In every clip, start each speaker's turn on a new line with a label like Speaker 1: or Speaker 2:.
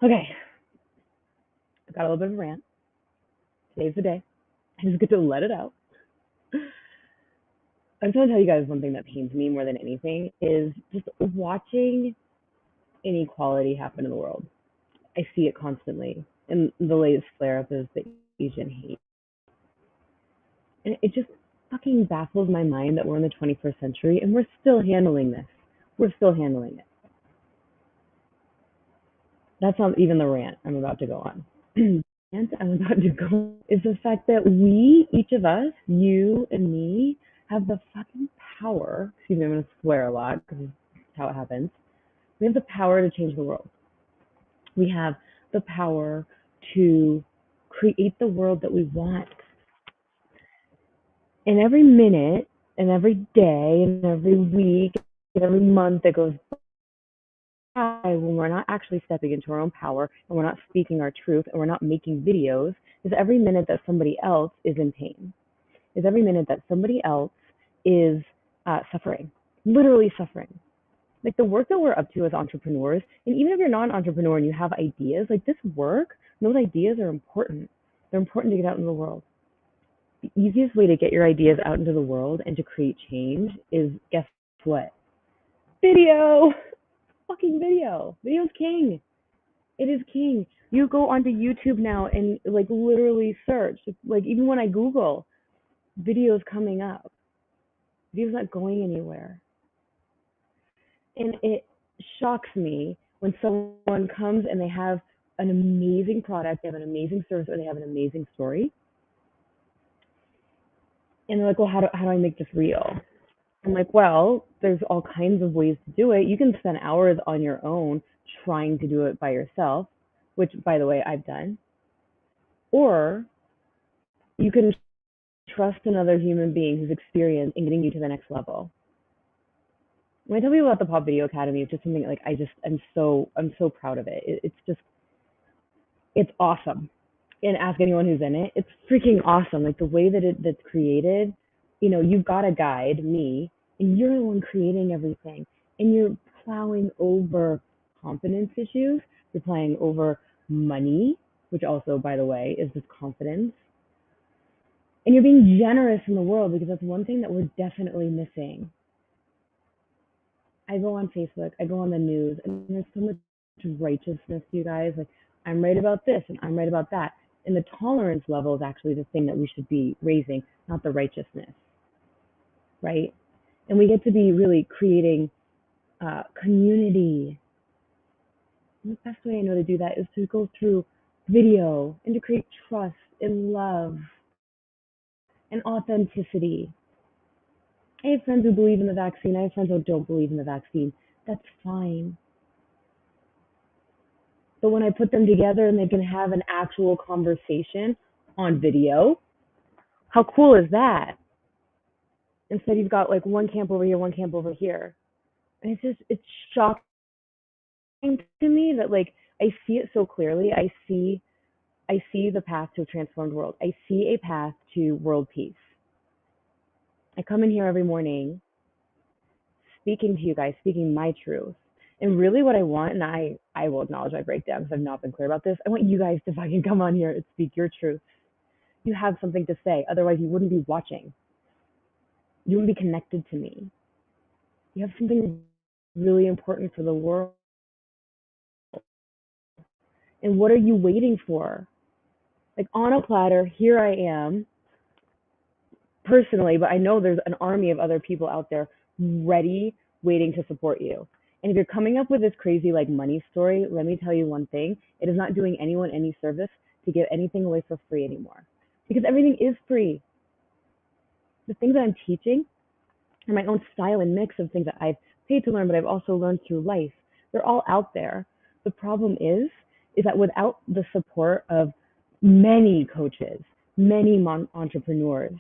Speaker 1: Okay, I've got a little bit of a rant. Today's the day. I just get to let it out. I'm going to tell you guys one thing that pains me more than anything is just watching inequality happen in the world. I see it constantly. And the latest flare up is the Asian hate. And it just fucking baffles my mind that we're in the 21st century and we're still handling this. We're still handling it. That's not even the rant I'm about to go on. The rant I'm about to go is the fact that we, each of us, you and me, have the fucking power. Excuse me, I'm going to swear a lot because that's how it happens. We have the power to change the world. We have the power to create the world that we want. And every minute and every day and every week and every month that goes by when we're not actually stepping into our own power and we're not speaking our truth and we're not making videos is every minute that somebody else is in pain, is every minute that somebody else is suffering, literally suffering. Like the work that we're up to as entrepreneurs, and even if you're not an entrepreneur and you have ideas, like this work, those ideas are important. They're important to get out into the world. The easiest way to get your ideas out into the world and to create change is, guess what? Video! Fucking video. Video's king. It is king. You go onto YouTube now and like literally search. Like even when I Google, videos coming up. Video's not going anywhere. And it shocks me when someone comes and they have an amazing product, they have an amazing service, or they have an amazing story. And they're like, well, how do I make this real? I'm like, well, there's all kinds of ways to do it. You can spend hours on your own trying to do it by yourself, which, by the way, I've done. Or you can trust another human being who's experienced in getting you to the next level. When I tell people about the Pop Video Academy, it's just something like I'm so proud of it. It's awesome. And ask anyone who's in it. It's freaking awesome. Like the way that that's created, you've got a guide, me, and you're the one creating everything. And you're plowing over confidence issues. You're plowing over money, which also, by the way, is just confidence. And you're being generous in the world because that's one thing that we're definitely missing. I go on Facebook, I go on the news, and there's so much righteousness, you guys. Like, I'm right about this and I'm right about that. And the tolerance level is actually the thing that we should be raising, not the righteousness, right? And we get to be really creating community. And the best way I know to do that is to go through video and to create trust and love and authenticity. I have friends who believe in the vaccine. I have friends who don't believe in the vaccine. That's fine. But when I put them together and they can have an actual conversation on video, how cool is that? Instead, you've got like one camp over here, one camp over here. And it's shocking to me that like I see it so clearly. I see the path to a transformed world. I see a path to world peace. I come in here every morning speaking to you guys, speaking my truth. And really what I want, and I will acknowledge my breakdown because I've not been clear about this, I want you guys to fucking come on here and speak your truth. You have something to say. Otherwise, you wouldn't be watching. You wouldn't be connected to me. You have something really important for the world. And what are you waiting for? Like on a platter, here I am, personally, but I know there's an army of other people out there ready, waiting to support you. And if you're coming up with this crazy like money story, let me tell you one thing. It is not doing anyone any service to give anything away for free anymore. Because everything is free. The things that I'm teaching are my own style and mix of things that I've paid to learn, but I've also learned through life. They're all out there. The problem is that without the support of many coaches, many entrepreneurs,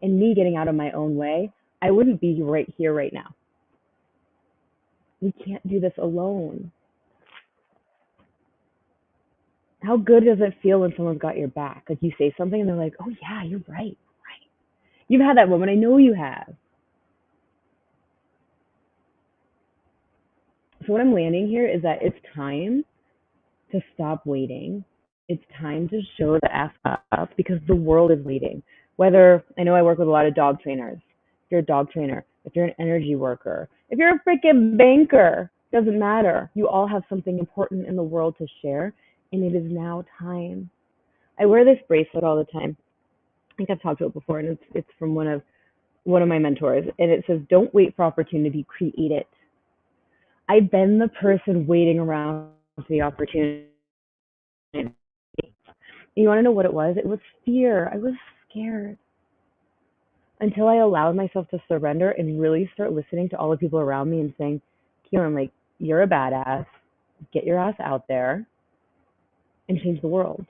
Speaker 1: and me getting out of my own way, I wouldn't be right here right now. We can't do this alone. How good does it feel when someone's got your back? Like you say something and they're like, oh yeah, you're right. You've had that moment. I know you have. So what I'm landing here is that it's time to stop waiting. It's time to show the ass up because the world is waiting. Whether I know I work with a lot of dog trainers. If you're a dog trainer, if you're an energy worker, if you're a freaking banker, doesn't matter. You all have something important in the world to share, and it is now time. I wear this bracelet all the time. I think I've talked about it before, and it's from one of my mentors, and it says, "Don't wait for opportunity, create it." I've been the person waiting around for the opportunity. You want to know what it was? It was fear. I was scared until I allowed myself to surrender and really start listening to all the people around me and saying, Keelan, like, you're a badass. Get your ass out there and change the world.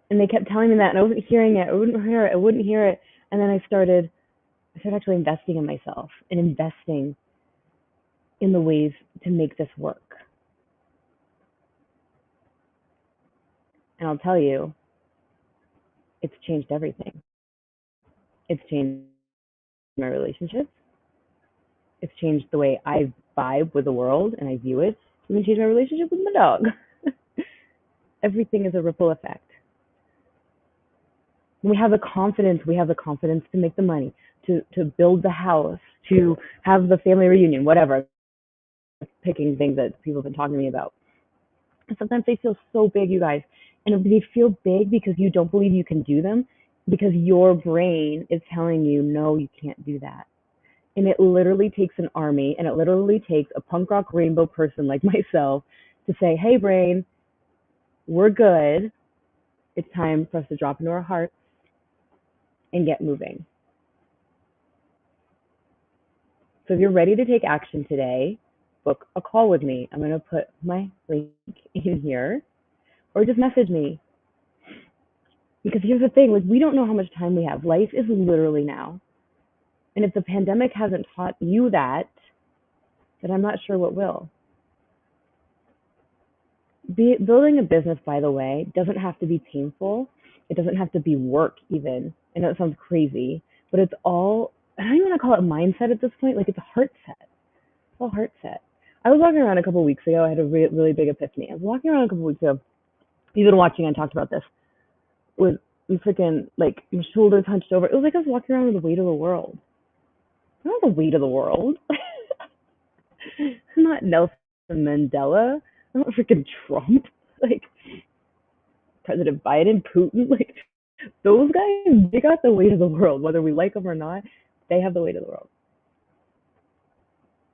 Speaker 1: And they kept telling me that, and I wasn't hearing it. I wouldn't hear it. I wouldn't hear it. And then I started actually investing in myself and investing in the ways to make this work. And I'll tell you, it's changed everything. It's changed my relationships. It's changed the way I vibe with the world and I view it. It's even changed my relationship with my dog. Everything is a ripple effect. When we have the confidence to make the money, to build the house, to have the family reunion, whatever. Picking things that people have been talking to me about. And sometimes they feel so big, you guys. And they feel big because you don't believe you can do them, because your brain is telling you, no, you can't do that. And it literally takes an army, and it literally takes a punk rock rainbow person like myself to say, hey, brain, we're good. It's time for us to drop into our hearts and get moving. So if you're ready to take action today, book a call with me. I'm going to put my link in here, or just message me. Because here's the thing, like, we don't know how much time we have. Life is literally now. And if the pandemic hasn't taught you that, then I'm not sure what will. Building a business, by the way, doesn't have to be painful. It doesn't have to be work even. I know it sounds crazy, but it's all, I don't even want to call it mindset at this point. Like, it's a heart set. It's all heart set. I was walking around a couple of weeks ago. I had a really big epiphany. I was walking around a couple of weeks ago. You've been watching, I talked about this. With freaking, like, my shoulders hunched over. It was like I was walking around with the weight of the world. I'm not the weight of the world. I'm not Nelson Mandela. I'm not freaking Trump. Like, President Biden, Putin. Like, those guys, they got the weight of the world. Whether we like them or not, they have the weight of the world.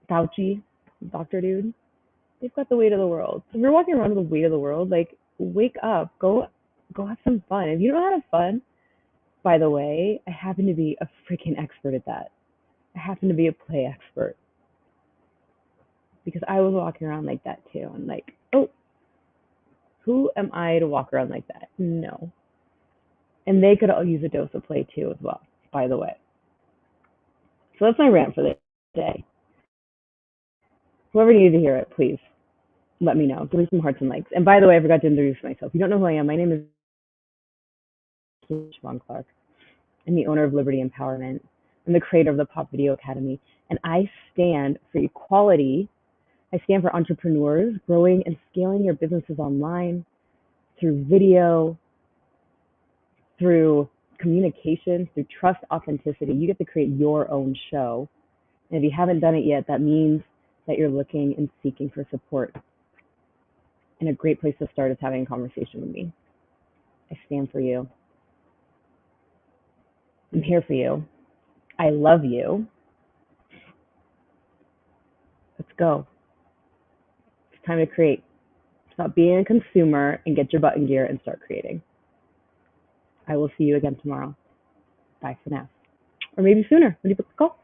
Speaker 1: Fauci, Dr. Dude, they've got the weight of the world. So if you're walking around with the weight of the world, like, wake up. Go have some fun. If you don't know how to have fun, by the way, I happen to be a freaking expert at that. I happen to be a play expert. Because I was walking around like that too. And like, oh, who am I to walk around like that? No. And they could all use a dose of play too as well, by the way. So that's my rant for the day. Whoever needed to hear it, please let me know. Give me some hearts and likes. And by the way, I forgot to introduce myself. You don't know who I am. My name is Siobhan Clark. I'm the owner of Liberty Empowerment. I'm the creator of the Pop Video Academy. And I stand for equality. I stand for entrepreneurs growing and scaling your businesses online through video, through communication, through trust, authenticity. You get to create your own show. And if you haven't done it yet, that means that you're looking and seeking for support. And a great place to start is having a conversation with me. I stand for you. I'm here for you. I love you. Let's go. It's time to create. Stop being a consumer and get your butt in gear and start creating. I will see you again tomorrow. Bye for now. Or maybe sooner when you book the call.